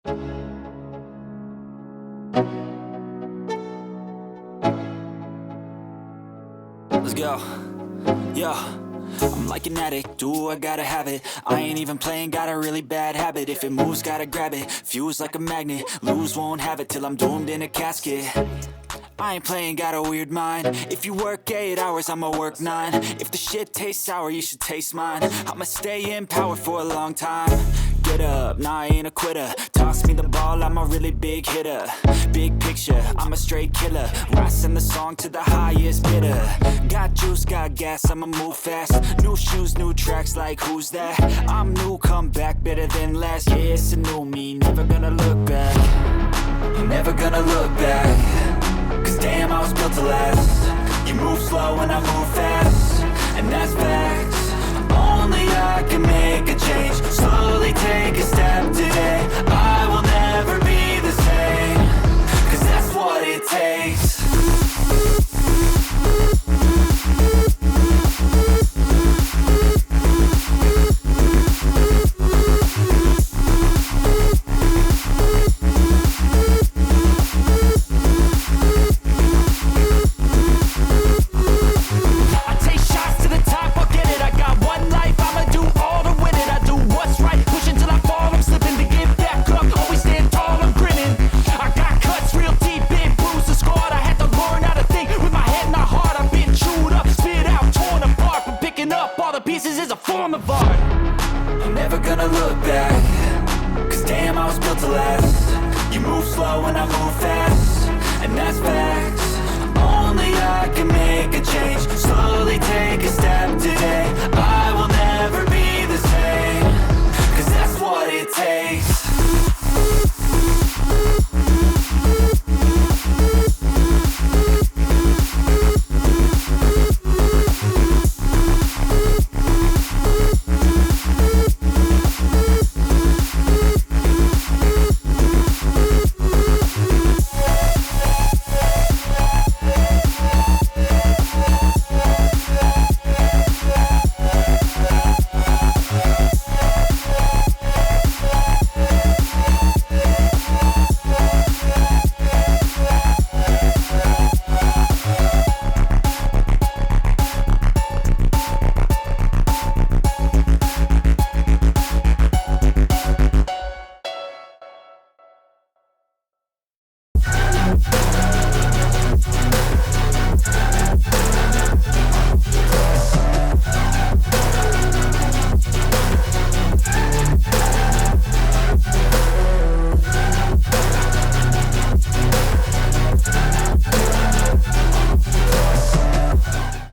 Let's go. Yo, I'm like an addict, do I gotta have it. I ain't even playing, got a really bad habit. If it moves, gotta grab it, fuse like a magnet. Lose, won't have it till I'm doomed in a casket. I ain't playing, got a weird mind. If you work 8 hours, I'ma work 9. If the shit tastes sour, you should taste mine. I'ma stay in power for a long time. Get up, nah, I ain't a quitter. Toss me the ball, I'm a really big hitter. Big picture, I'm a straight killer. Rising the song to the highest bidder. Got juice, got gas, I'ma move fast. New shoes, new tracks, like who's that? I'm new, come back, better than last. Yeah, it's a new me, never gonna look back. Never gonna look back. Cause damn, I was built to last. You move slow and I move fast, and that's facts. Only I can make a change. Slowly take a step today. I will never be the same. Cause that's what it takes. Pieces is a form of art. I'm never gonna look back. Cause damn, I was built to last. You move slow and I move fast, and that's facts. Only I can make a change. Slowly take a step today.